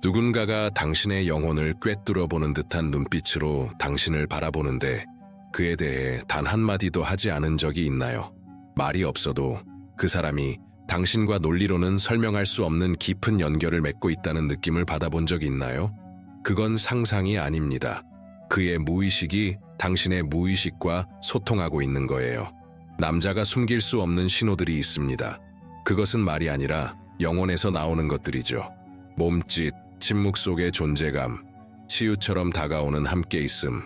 누군가가 당신의 영혼을 꿰뚫어 보는 듯한 눈빛으로 당신을 바라보는데 그에 대해 단 한마디도 하지 않은 적이 있나요? 말이 없어도 그 사람이 당신과 논리로는 설명할 수 없는 깊은 연결을 맺고 있다는 느낌을 받아본 적이 있나요? 그건 상상이 아닙니다. 그의 무의식이 당신의 무의식과 소통하고 있는 거예요. 남자가 숨길 수 없는 신호들이 있습니다. 그것은 말이 아니라 영혼에서 나오는 것들이죠. 몸짓, 침묵 속의 존재감, 치유처럼 다가오는 함께있음.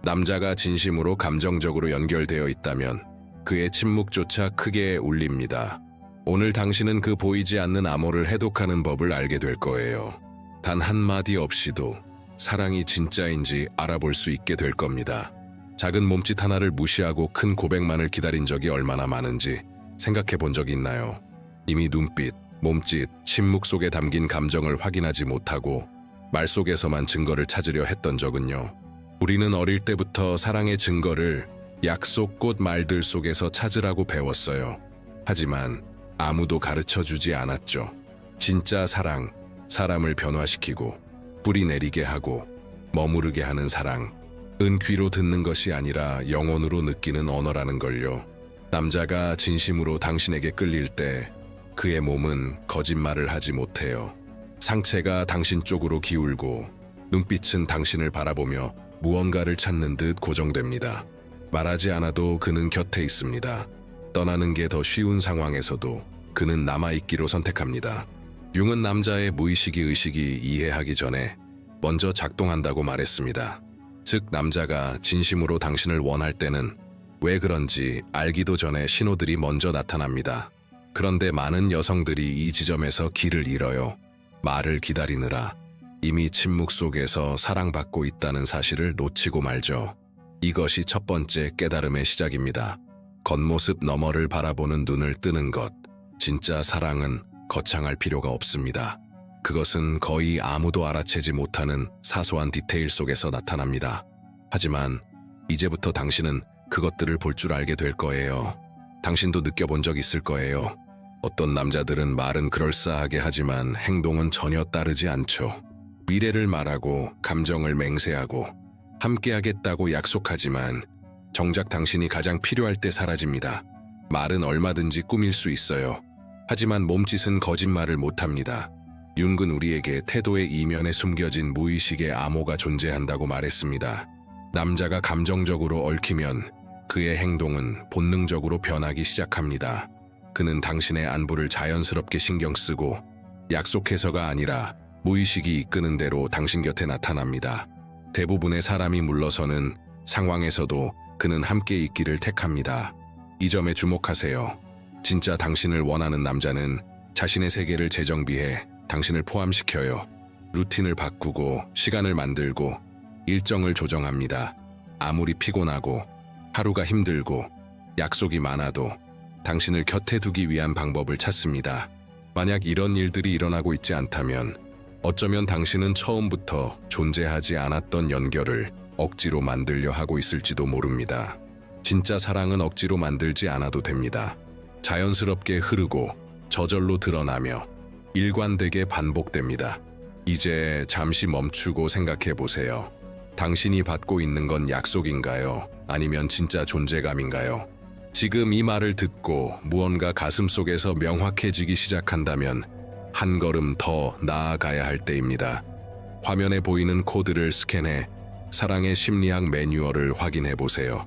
남자가 진심으로 감정적으로 연결되어 있다면 그의 침묵조차 크게 울립니다. 오늘 당신은 그 보이지 않는 암호를 해독하는 법을 알게 될 거예요. 단 한마디 없이도 사랑이 진짜인지 알아볼 수 있게 될 겁니다. 작은 몸짓 하나를 무시하고 큰 고백만을 기다린 적이 얼마나 많은지 생각해 본 적이 있나요? 이미 눈빛, 몸짓, 침묵 속에 담긴 감정을 확인하지 못하고 말 속에서만 증거를 찾으려 했던 적은요. 우리는 어릴 때부터 사랑의 증거를 약속, 꽃, 말들 속에서 찾으라고 배웠어요. 하지만 아무도 가르쳐주지 않았죠. 진짜 사랑, 사람을 변화시키고 뿌리 내리게 하고 머무르게 하는 사랑, 은 귀로 듣는 것이 아니라 영혼으로 느끼는 언어라는 걸요. 남자가 진심으로 당신에게 끌릴 때 그의 몸은 거짓말을 하지 못해요. 상체가 당신 쪽으로 기울고 눈빛은 당신을 바라보며 무언가를 찾는 듯 고정됩니다. 말하지 않아도 그는 곁에 있습니다. 떠나는 게 더 쉬운 상황에서도 그는 남아있기로 선택합니다. 융은 남자의 무의식이 의식이 이해하기 전에 먼저 작동한다고 말했습니다. 즉 남자가 진심으로 당신을 원할 때는 왜 그런지 알기도 전에 신호들이 먼저 나타납니다. 그런데 많은 여성들이 이 지점에서 길을 잃어요. 말을 기다리느라 이미 침묵 속에서 사랑받고 있다는 사실을 놓치고 말죠. 이것이 첫 번째 깨달음의 시작입니다. 겉모습 너머를 바라보는 눈을 뜨는 것. 진짜 사랑은 거창할 필요가 없습니다. 그것은 거의 아무도 알아채지 못하는 사소한 디테일 속에서 나타납니다. 하지만 이제부터 당신은 그것들을 볼 줄 알게 될 거예요. 당신도 느껴본 적 있을 거예요. 어떤 남자들은 말은 그럴싸하게 하지만 행동은 전혀 따르지 않죠. 미래를 말하고 감정을 맹세하고 함께하겠다고 약속하지만 정작 당신이 가장 필요할 때 사라집니다. 말은 얼마든지 꾸밀 수 있어요. 하지만 몸짓은 거짓말을 못합니다. 융은 우리에게 태도의 이면에 숨겨진 무의식의 암호가 존재한다고 말했습니다. 남자가 감정적으로 얽히면 그의 행동은 본능적으로 변하기 시작합니다. 그는 당신의 안부를 자연스럽게 신경 쓰고 약속해서가 아니라 무의식이 이끄는 대로 당신 곁에 나타납니다. 대부분의 사람이 물러서는 상황에서도 그는 함께 있기를 택합니다. 이 점에 주목하세요. 진짜 당신을 원하는 남자는 자신의 세계를 재정비해 당신을 포함시켜요. 루틴을 바꾸고 시간을 만들고 일정을 조정합니다. 아무리 피곤하고 하루가 힘들고 약속이 많아도 당신을 곁에 두기 위한 방법을 찾습니다. 만약 이런 일들이 일어나고 있지 않다면 어쩌면 당신은 처음부터 존재하지 않았던 연결을 억지로 만들려 하고 있을지도 모릅니다. 진짜 사랑은 억지로 만들지 않아도 됩니다. 자연스럽게 흐르고 저절로 드러나며 일관되게 반복됩니다. 이제 잠시 멈추고 생각해 보세요. 당신이 받고 있는 건 약속인가요? 아니면 진짜 존재감인가요? 지금 이 말을 듣고 무언가 가슴속에서 명확해지기 시작한다면 한 걸음 더 나아가야 할 때입니다. 화면에 보이는 코드를 스캔해 사랑의 심리학 매뉴얼을 확인해 보세요.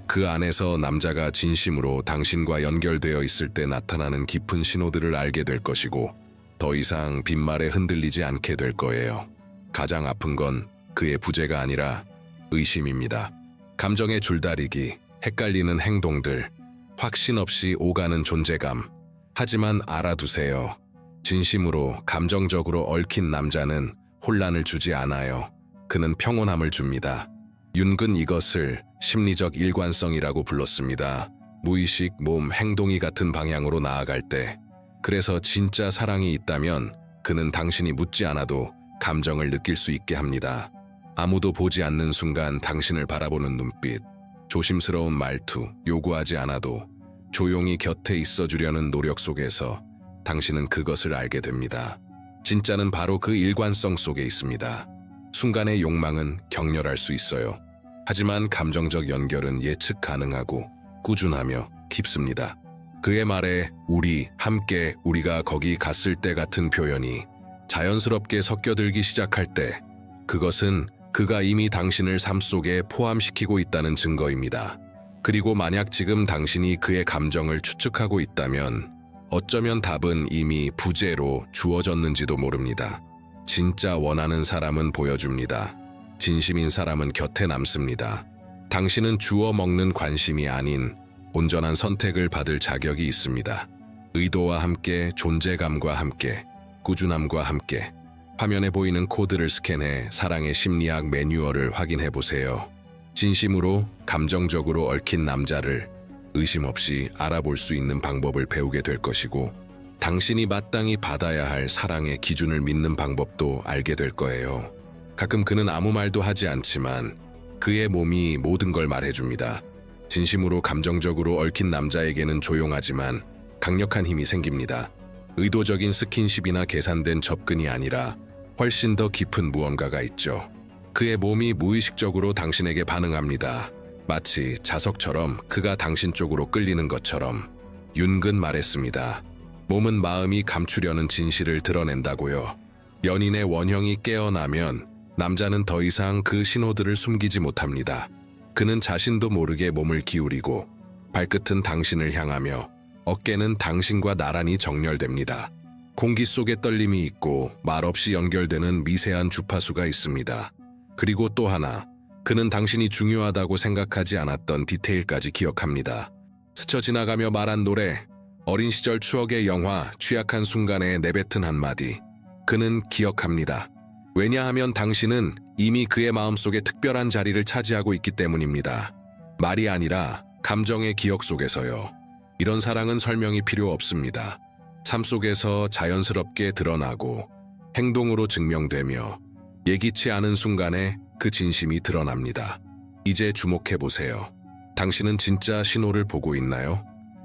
그 안에서 남자가 진심으로 당신과 연결되어 있을 때 나타나는 깊은 신호들을 알게 될 것이고 더 이상 빈말에 흔들리지 않게 될 거예요. 가장 아픈 건 그의 부재가 아니라 의심입니다. 감정의 줄다리기, 헷갈리는 행동들, 확신 없이 오가는 존재감. 하지만 알아두세요. 진심으로 감정적으로 얽힌 남자는 혼란을 주지 않아요. 그는 평온함을 줍니다. 융은 이것을 심리적 일관성이라고 불렀습니다. 무의식, 몸, 행동이 같은 방향으로 나아갈 때. 그래서 진짜 사랑이 있다면 그는 당신이 묻지 않아도 감정을 느낄 수 있게 합니다. 아무도 보지 않는 순간 당신을 바라보는 눈빛, 조심스러운 말투, 요구하지 않아도 조용히 곁에 있어주려는 노력 속에서 당신은 그것을 알게 됩니다. 진짜는 바로 그 일관성 속에 있습니다. 순간의 욕망은 격렬할 수 있어요. 하지만 감정적 연결은 예측 가능하고 꾸준하며 깊습니다. 그의 말에 우리, 함께, 우리가 거기 갔을 때 같은 표현이 자연스럽게 섞여들기 시작할 때 그것은 그가 이미 당신을 삶 속에 포함시키고 있다는 증거입니다. 그리고 만약 지금 당신이 그의 감정을 추측하고 있다면 어쩌면 답은 이미 부재로 주어졌는지도 모릅니다. 진짜 원하는 사람은 보여줍니다. 진심인 사람은 곁에 남습니다. 당신은 주워 먹는 관심이 아닌 온전한 선택을 받을 자격이 있습니다. 의도와 함께, 존재감과 함께, 꾸준함과 함께 화면에 보이는 코드를 스캔해 사랑의 심리학 매뉴얼을 확인해 보세요. 진심으로, 감정적으로 얽힌 남자를 의심 없이 알아볼 수 있는 방법을 배우게 될 것이고 당신이 마땅히 받아야 할 사랑의 기준을 믿는 방법도 알게 될 거예요. 가끔 그는 아무 말도 하지 않지만 그의 몸이 모든 걸 말해줍니다. 진심으로 감정적으로 얽힌 남자에게는 조용하지만 강력한 힘이 생깁니다. 의도적인 스킨십이나 계산된 접근이 아니라 훨씬 더 깊은 무언가가 있죠. 그의 몸이 무의식적으로 당신에게 반응합니다. 마치 자석처럼 그가 당신 쪽으로 끌리는 것처럼. 윤근 말했습니다. 몸은 마음이 감추려는 진실을 드러낸다고요. 연인의 원형이 깨어나면 남자는 더 이상 그 신호들을 숨기지 못합니다. 그는 자신도 모르게 몸을 기울이고 발끝은 당신을 향하며 어깨는 당신과 나란히 정렬됩니다. 공기 속에 떨림이 있고 말없이 연결되는 미세한 주파수가 있습니다. 그리고 또 하나, 그는 당신이 중요하다고 생각하지 않았던 디테일까지 기억합니다. 스쳐 지나가며 말한 노래, 어린 시절 추억의 영화, 취약한 순간에 내뱉은 한마디. 그는 기억합니다. 왜냐하면 당신은 이미 그의 마음속에 특별한 자리를 차지하고 있기 때문입니다. 말이 아니라 감정의 기억 속에서요. 이런 사랑은 설명이 필요 없습니다. 삶 속에서 자연스럽게 드러나고 행동으로 증명되며 예기치 않은 순간에 그 진심이 드러납니다. 이제 주목해보세요. 당신은 진짜 신호를 보고 있나요?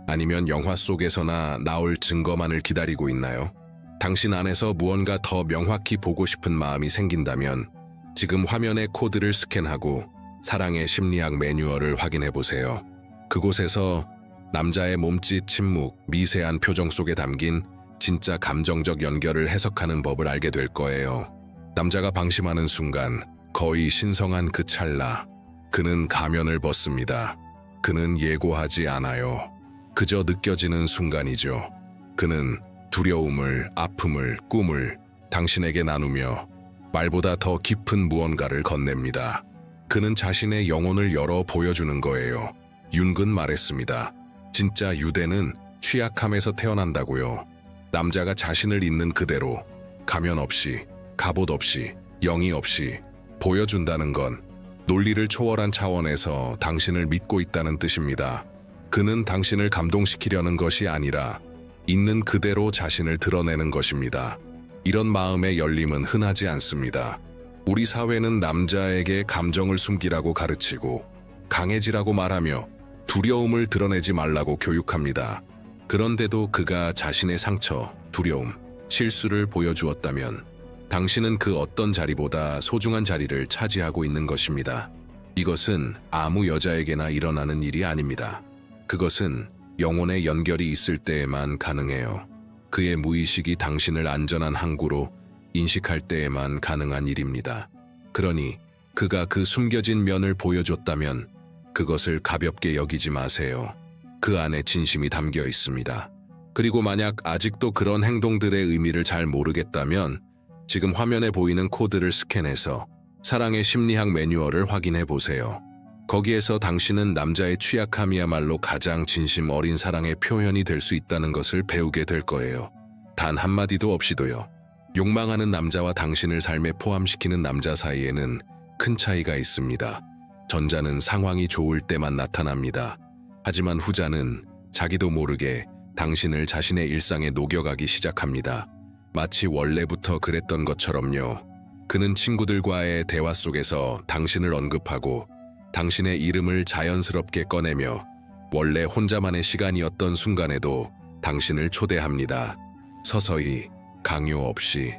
아니면 영화 속에서나 나올 증거만을 기다리고 있나요? 당신 안에서 무언가 더 명확히 보고 싶은 마음이 생긴다면 지금 화면의 코드를 스캔하고 사랑의 심리학 매뉴얼을 확인해보세요. 그곳에서 남자의 몸짓, 침묵, 미세한 표정 속에 담긴 진짜 감정적 연결을 해석하는 법을 알게 될 거예요. 남자가 방심하는 순간, 거의 신성한 그 찰나, 그는 가면을 벗습니다. 그는 예고하지 않아요. 그저 느껴지는 순간이죠. 그는 두려움을, 아픔을, 꿈을 당신에게 나누며 말보다 더 깊은 무언가를 건넵니다. 그는 자신의 영혼을 열어 보여주는 거예요. 윤근 말했습니다. 진짜 유대는 취약함에서 태어난다고요. 남자가 자신을 있는 그대로, 가면 없이, 갑옷 없이, 영이 없이 보여준다는 건 논리를 초월한 차원에서 당신을 믿고 있다는 뜻입니다. 그는 당신을 감동시키려는 것이 아니라 있는 그대로 자신을 드러내는 것입니다. 이런 마음의 열림은 흔하지 않습니다. 우리 사회는 남자에게 감정을 숨기라고 가르치고 강해지라고 말하며 두려움을 드러내지 말라고 교육합니다. 그런데도 그가 자신의 상처, 두려움, 실수를 보여주었다면 당신은 그 어떤 자리보다 소중한 자리를 차지하고 있는 것입니다. 이것은 아무 여자에게나 일어나는 일이 아닙니다. 그것은 영혼의 연결이 있을 때에만 가능해요. 그의 무의식이 당신을 안전한 항구로 인식할 때에만 가능한 일입니다. 그러니 그가 그 숨겨진 면을 보여줬다면 그것을 가볍게 여기지 마세요. 그 안에 진심이 담겨 있습니다. 그리고 만약 아직도 그런 행동들의 의미를 잘 모르겠다면 지금 화면에 보이는 코드를 스캔해서 사랑의 심리학 매뉴얼을 확인해 보세요. 거기에서 당신은 남자의 취약함이야말로 가장 진심 어린 사랑의 표현이 될 수 있다는 것을 배우게 될 거예요. 단 한마디도 없이도요. 욕망하는 남자와 당신을 삶에 포함시키는 남자 사이에는 큰 차이가 있습니다. 전자는 상황이 좋을 때만 나타납니다. 하지만 후자는 자기도 모르게 당신을 자신의 일상에 녹여가기 시작합니다. 마치 원래부터 그랬던 것처럼요. 그는 친구들과의 대화 속에서 당신을 언급하고 당신의 이름을 자연스럽게 꺼내며 원래 혼자만의 시간이었던 순간에도 당신을 초대합니다. 서서히, 강요 없이,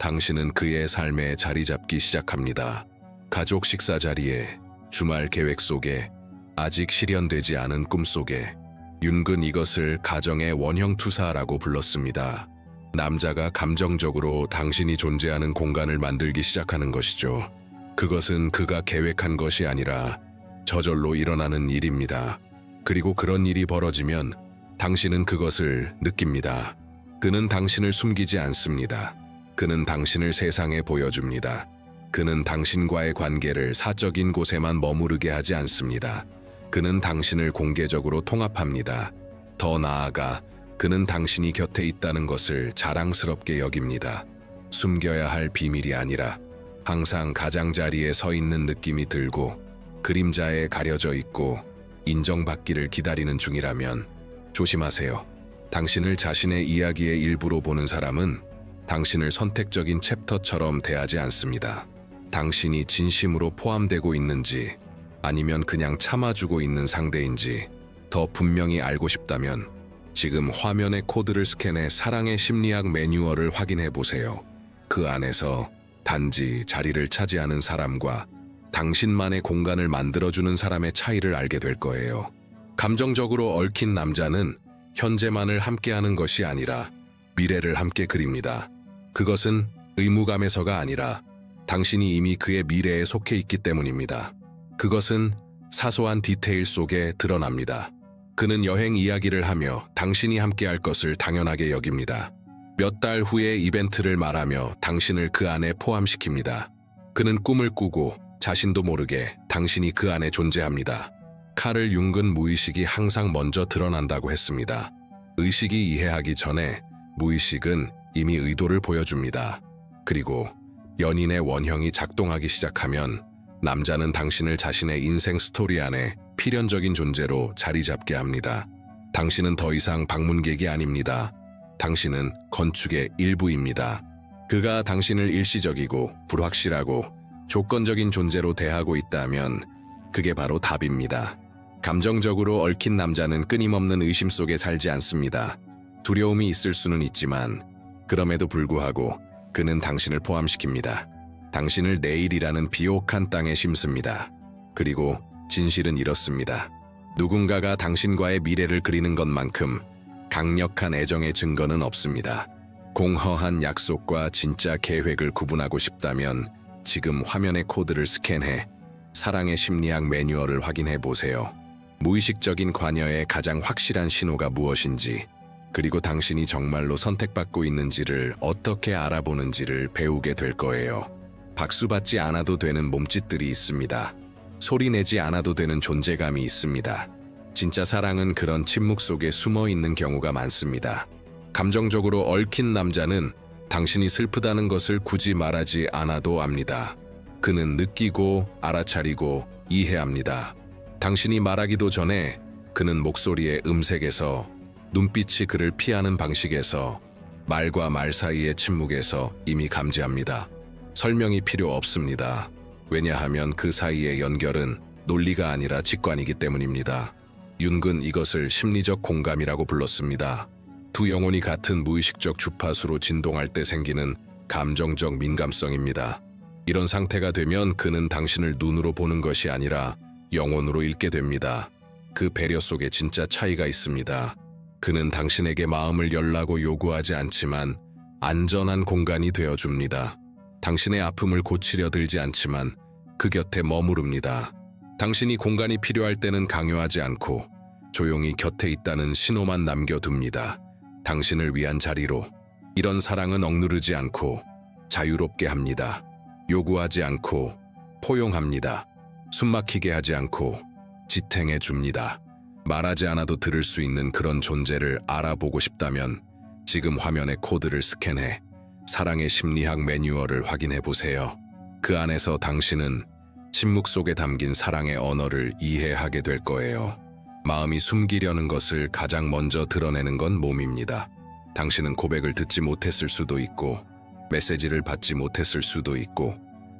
당신은 그의 삶에 자리 잡기 시작합니다. 가족 식사 자리에, 주말 계획 속에, 아직 실현되지 않은 꿈 속에. 윤근 이것을 가정의 원형투사라고 불렀습니다. 남자가 감정적으로 당신이 존재하는 공간을 만들기 시작하는 것이죠. 그것은 그가 계획한 것이 아니라 저절로 일어나는 일입니다. 그리고 그런 일이 벌어지면 당신은 그것을 느낍니다. 그는 당신을 숨기지 않습니다. 그는 당신을 세상에 보여줍니다. 그는 당신과의 관계를 사적인 곳에만 머무르게 하지 않습니다. 그는 당신을 공개적으로 통합합니다. 더 나아가 그는 당신이 곁에 있다는 것을 자랑스럽게 여깁니다. 숨겨야 할 비밀이 아니라 항상 가장자리에 서 있는 느낌이 들고 그림자에 가려져 있고 인정받기를 기다리는 중이라면 조심하세요. 당신을 자신의 이야기의 일부로 보는 사람은 당신을 선택적인 챕터처럼 대하지 않습니다. 당신이 진심으로 포함되고 있는지 아니면 그냥 참아주고 있는 상대인지 더 분명히 알고 싶다면 지금 화면의 코드를 스캔해 사랑의 심리학 매뉴얼을 확인해 보세요. 그 안에서 단지 자리를 차지하는 사람과 당신만의 공간을 만들어주는 사람의 차이를 알게 될 거예요. 감정적으로 얽힌 남자는 현재만을 함께하는 것이 아니라 미래를 함께 그립니다. 그것은 의무감에서가 아니라 당신이 이미 그의 미래에 속해 있기 때문입니다. 그것은 사소한 디테일 속에 드러납니다. 그는 여행 이야기를 하며 당신이 함께할 것을 당연하게 여깁니다. 몇 달 후에 이벤트를 말하며 당신을 그 안에 포함시킵니다. 그는 꿈을 꾸고 자신도 모르게 당신이 그 안에 존재합니다. 카를 융근 무의식이 항상 먼저 드러난다고 했습니다. 의식이 이해하기 전에 무의식은 이미 의도를 보여줍니다. 그리고 연인의 원형이 작동하기 시작하면 남자는 당신을 자신의 인생 스토리 안에 필연적인 존재로 자리 잡게 합니다. 당신은 더 이상 방문객이 아닙니다. 당신은 건축의 일부입니다. 그가 당신을 일시적이고 불확실하고 조건적인 존재로 대하고 있다면 그게 바로 답입니다. 감정적으로 얽힌 남자는 끊임없는 의심 속에 살지 않습니다. 두려움이 있을 수는 있지만 그럼에도 불구하고 그는 당신을 포함시킵니다. 당신을 내일이라는 비옥한 땅에 심습니다. 그리고 진실은 이렇습니다. 누군가가 당신과의 미래를 그리는 것만큼 강력한 애정의 증거는 없습니다. 공허한 약속과 진짜 계획을 구분하고 싶다면 지금 화면의 코드를 스캔해 사랑의 심리학 매뉴얼을 확인해 보세요. 무의식적인 관여의 가장 확실한 신호가 무엇인지, 그리고 당신이 정말로 선택받고 있는지를 어떻게 알아보는지를 배우게 될 거예요. 박수받지 않아도 되는 몸짓들이 있습니다. 소리내지 않아도 되는 존재감이 있습니다. 진짜 사랑은 그런 침묵 속에 숨어 있는 경우가 많습니다. 감정적으로 얽힌 남자는 당신이 슬프다는 것을 굳이 말하지 않아도 압니다. 그는 느끼고 알아차리고 이해합니다. 당신이 말하기도 전에 그는 목소리의 음색에서, 눈빛이 그를 피하는 방식에서, 말과 말 사이의 침묵에서 이미 감지합니다. 설명이 필요 없습니다. 왜냐하면 그 사이의 연결은 논리가 아니라 직관이기 때문입니다. 윤근 이것을 심리적 공감이라고 불렀습니다. 두 영혼이 같은 무의식적 주파수로 진동할 때 생기는 감정적 민감성입니다. 이런 상태가 되면 그는 당신을 눈으로 보는 것이 아니라 영혼으로 읽게 됩니다. 그 배려 속에 진짜 차이가 있습니다. 그는 당신에게 마음을 열라고 요구하지 않지만 안전한 공간이 되어줍니다. 당신의 아픔을 고치려 들지 않지만 그 곁에 머무릅니다. 당신이 공간이 필요할 때는 강요하지 않고 조용히 곁에 있다는 신호만 남겨둡니다. 당신을 위한 자리로. 이런 사랑은 억누르지 않고 자유롭게 합니다. 요구하지 않고 포용합니다. 숨막히게 하지 않고 지탱해 줍니다. 말하지 않아도 들을 수 있는 그런 존재를 알아보고 싶다면 지금 화면의 코드를 스캔해 사랑의 심리학 매뉴얼을 확인해 보세요. 그 안에서 당신은 침묵 속에 담긴 사랑의 언어를 이해하게 될 거예요. 마음이 숨기려는 것을 가장 먼저 드러내는 건 몸입니다. 당신은 고백을 듣지 못했을 수도 있고, 메시지를 받지 못했을 수도 있고,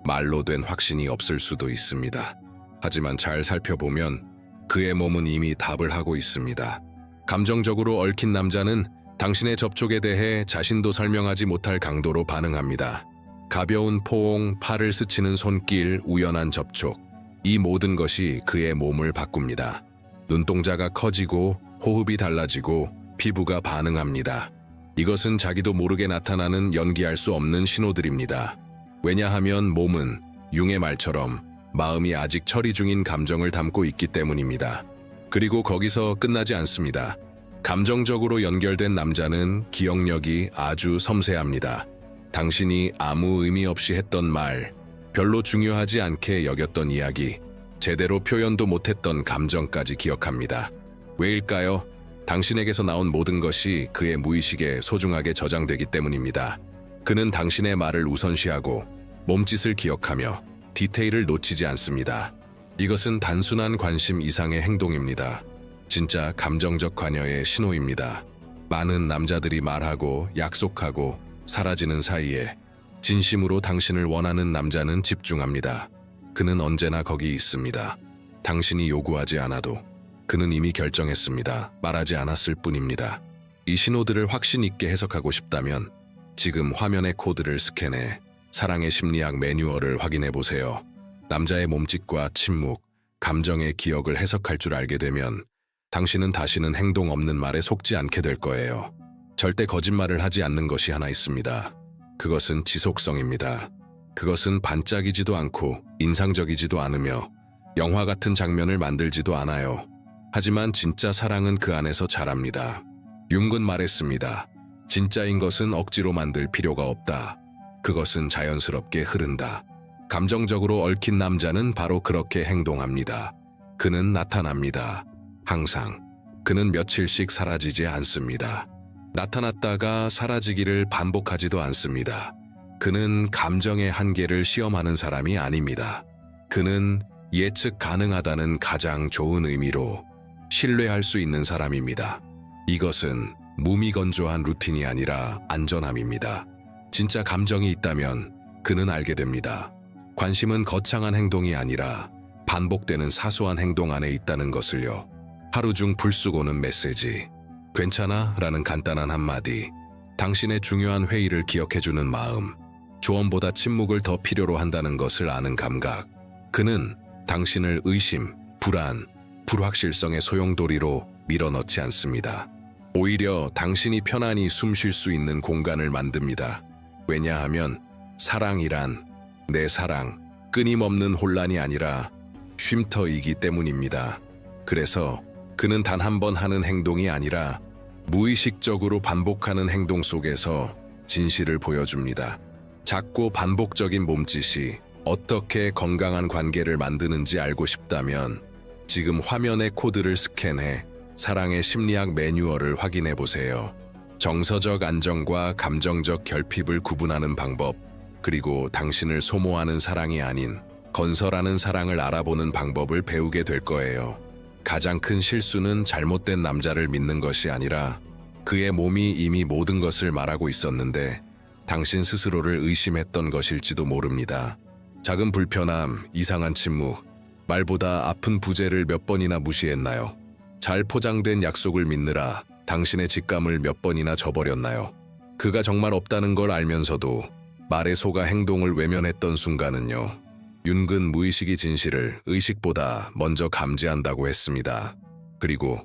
말로 된 확신이 없을 수도 있습니다. 하지만 잘 살펴보면 그의 몸은 이미 답을 하고 있습니다. 감정적으로 얽힌 남자는 당신의 접촉에 대해 자신도 설명하지 못할 강도로 반응합니다. 가벼운 포옹, 팔을 스치는 손길, 우연한 접촉. 이 모든 것이 그의 몸을 바꿉니다. 눈동자가 커지고 호흡이 달라지고 피부가 반응합니다. 이것은 자기도 모르게 나타나는 연기할 수 없는 신호들입니다. 왜냐하면 몸은 융의 말처럼 마음이 아직 처리 중인 감정을 담고 있기 때문입니다. 그리고 거기서 끝나지 않습니다. 감정적으로 연결된 남자는 기억력이 아주 섬세합니다. 당신이 아무 의미 없이 했던 말, 별로 중요하지 않게 여겼던 이야기, 제대로 표현도 못했던 감정까지 기억합니다. 왜일까요? 당신에게서 나온 모든 것이 그의 무의식에 소중하게 저장되기 때문입니다. 그는 당신의 말을 우선시하고 몸짓을 기억하며 디테일을 놓치지 않습니다. 이것은 단순한 관심 이상의 행동입니다. 진짜 감정적 관여의 신호입니다. 많은 남자들이 말하고 약속하고 사라지는 사이에 진심으로 당신을 원하는 남자는 집중합니다. 그는 언제나 거기 있습니다. 당신이 요구하지 않아도 그는 이미 결정했습니다. 말하지 않았을 뿐입니다. 이 신호들을 확신 있게 해석하고 싶다면 지금 화면의 코드를 스캔해 사랑의 심리학 매뉴얼을 확인해 보세요. 남자의 몸짓과 침묵, 감정의 기억을 해석할 줄 알게 되면 당신은 다시는 행동 없는 말에 속지 않게 될 거예요. 절대 거짓말을 하지 않는 것이 하나 있습니다. 그것은 지속성입니다. 그것은 반짝이지도 않고 인상적이지도 않으며 영화 같은 장면을 만들지도 않아요. 하지만 진짜 사랑은 그 안에서 자랍니다. 융은 말했습니다. 진짜인 것은 억지로 만들 필요가 없다. 그것은 자연스럽게 흐른다. 감정적으로 얽힌 남자는 바로 그렇게 행동합니다. 그는 나타납니다. 항상. 그는 며칠씩 사라지지 않습니다. 나타났다가 사라지기를 반복하지도 않습니다. 그는 감정의 한계를 시험하는 사람이 아닙니다. 그는 예측 가능하다는 가장 좋은 의미로 신뢰할 수 있는 사람입니다. 이것은 무미건조한 루틴이 아니라 안전함입니다. 진짜 감정이 있다면 그는 알게 됩니다. 관심은 거창한 행동이 아니라 반복되는 사소한 행동 안에 있다는 것을요. 하루 중 불쑥 오는 메시지, 괜찮아? 라는 간단한 한마디, 당신의 중요한 회의를 기억해주는 마음, 조언보다 침묵을 더 필요로 한다는 것을 아는 감각. 그는 당신을 의심, 불안, 불확실성의 소용돌이로 밀어넣지 않습니다. 오히려 당신이 편안히 숨 쉴 수 있는 공간을 만듭니다. 왜냐하면 사랑이란 내 사랑, 끊임없는 혼란이 아니라 쉼터이기 때문입니다. 그래서 그는 단 한 번 하는 행동이 아니라 무의식적으로 반복하는 행동 속에서 진실을 보여줍니다. 작고 반복적인 몸짓이 어떻게 건강한 관계를 만드는지 알고 싶다면 지금 화면의 코드를 스캔해 사랑의 심리학 매뉴얼을 확인해 보세요. 정서적 안정과 감정적 결핍을 구분하는 방법, 그리고 당신을 소모하는 사랑이 아닌 건설하는 사랑을 알아보는 방법을 배우게 될 거예요. 가장 큰 실수는 잘못된 남자를 믿는 것이 아니라 그의 몸이 이미 모든 것을 말하고 있었는데 당신 스스로를 의심했던 것일지도 모릅니다. 작은 불편함, 이상한 침묵, 말보다 아픈 부재를 몇 번이나 무시했나요? 잘 포장된 약속을 믿느라 당신의 직감을 몇 번이나 저버렸나요? 그가 정말 없다는 걸 알면서도 말에 속아 행동을 외면했던 순간은요. 윤근 무의식이 진실을 의식보다 먼저 감지한다고 했습니다. 그리고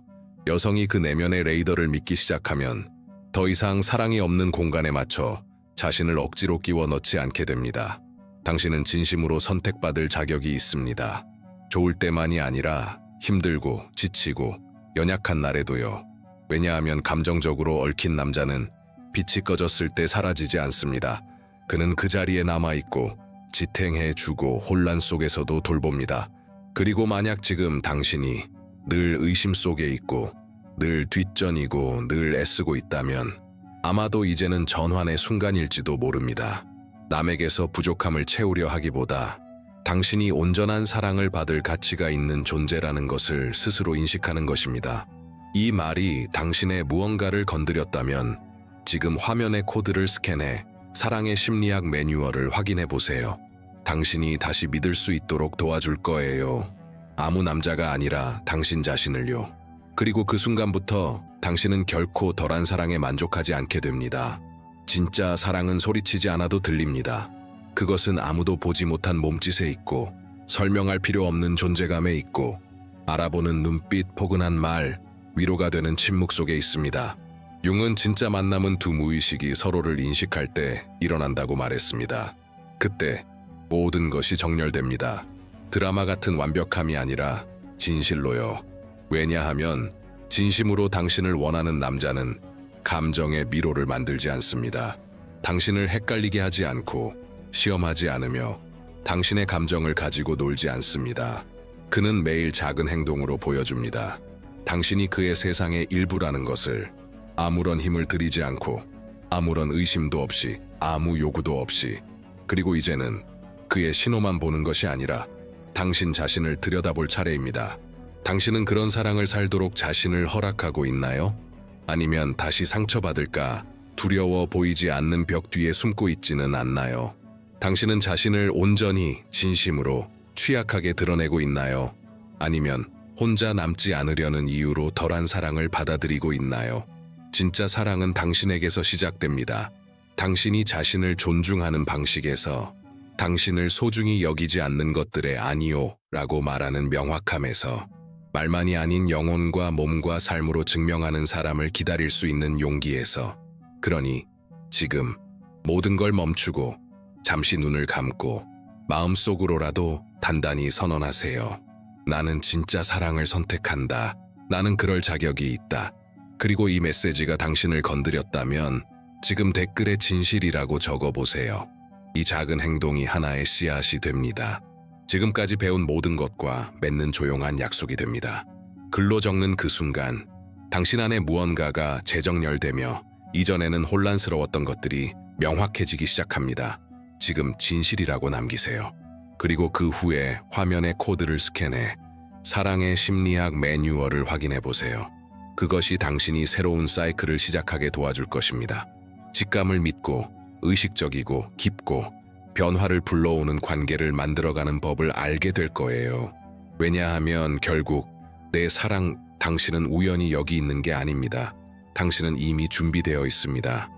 여성이 그 내면의 레이더를 믿기 시작하면 더 이상 사랑이 없는 공간에 맞춰 자신을 억지로 끼워 넣지 않게 됩니다. 당신은 진심으로 선택받을 자격이 있습니다. 좋을 때만이 아니라 힘들고 지치고 연약한 날에도요. 왜냐하면 감정적으로 얽힌 남자는 빛이 꺼졌을 때 사라지지 않습니다. 그는 그 자리에 남아있고 지탱해주고 혼란 속에서도 돌봅니다. 그리고 만약 지금 당신이 늘 의심 속에 있고 늘 뒷전이고 늘 애쓰고 있다면 아마도 이제는 전환의 순간일지도 모릅니다. 남에게서 부족함을 채우려 하기보다 당신이 온전한 사랑을 받을 가치가 있는 존재라는 것을 스스로 인식하는 것입니다. 이 말이 당신의 무언가를 건드렸다면 지금 화면의 코드를 스캔해 사랑의 심리학 매뉴얼을 확인해 보세요. 당신이 다시 믿을 수 있도록 도와줄 거예요. 아무 남자가 아니라 당신 자신을요. 그리고 그 순간부터 당신은 결코 덜한 사랑에 만족하지 않게 됩니다. 진짜 사랑은 소리치지 않아도 들립니다. 그것은 아무도 보지 못한 몸짓에 있고 설명할 필요 없는 존재감에 있고 알아보는 눈빛, 포근한 말, 위로가 되는 침묵 속에 있습니다. 융은 진짜 만남은 두 무의식이 서로를 인식할 때 일어난다고 말했습니다. 그때 모든 것이 정렬됩니다. 드라마 같은 완벽함이 아니라 진실로요. 왜냐하면 진심으로 당신을 원하는 남자는 감정의 미로를 만들지 않습니다. 당신을 헷갈리게 하지 않고 시험하지 않으며 당신의 감정을 가지고 놀지 않습니다. 그는 매일 작은 행동으로 보여줍니다. 당신이 그의 세상의 일부라는 것을. 아무런 힘을 들이지 않고 아무런 의심도 없이 아무 요구도 없이. 그리고 이제는 그의 신호만 보는 것이 아니라 당신 자신을 들여다볼 차례입니다. 당신은 그런 사랑을 살도록 자신을 허락하고 있나요? 아니면 다시 상처받을까 두려워 보이지 않는 벽 뒤에 숨고 있지는 않나요? 당신은 자신을 온전히 진심으로 취약하게 드러내고 있나요? 아니면 혼자 남지 않으려는 이유로 덜한 사랑을 받아들이고 있나요? 진짜 사랑은 당신에게서 시작됩니다. 당신이 자신을 존중하는 방식에서, 당신을 소중히 여기지 않는 것들의 아니요 라고 말하는 명확함에서, 말만이 아닌 영혼과 몸과 삶으로 증명하는 사람을 기다릴 수 있는 용기에서. 그러니 지금 모든 걸 멈추고 잠시 눈을 감고 마음속으로라도 단단히 선언하세요. 나는 진짜 사랑을 선택한다. 나는 그럴 자격이 있다. 그리고 이 메시지가 당신을 건드렸다면 지금 댓글에 진실이라고 적어보세요. 이 작은 행동이 하나의 씨앗이 됩니다. 지금까지 배운 모든 것과 맺는 조용한 약속이 됩니다. 글로 적는 그 순간 당신 안에 무언가가 재정렬되며 이전에는 혼란스러웠던 것들이 명확해지기 시작합니다. 지금 진실이라고 남기세요. 그리고 그 후에 화면의 코드를 스캔해 사랑의 심리학 매뉴얼을 확인해 보세요. 그것이 당신이 새로운 사이클을 시작하게 도와줄 것입니다. 직감을 믿고 의식적이고 깊고 변화를 불러오는 관계를 만들어가는 법을 알게 될 거예요. 왜냐하면 결국 내 사랑, 당신은 우연히 여기 있는 게 아닙니다. 당신은 이미 준비되어 있습니다.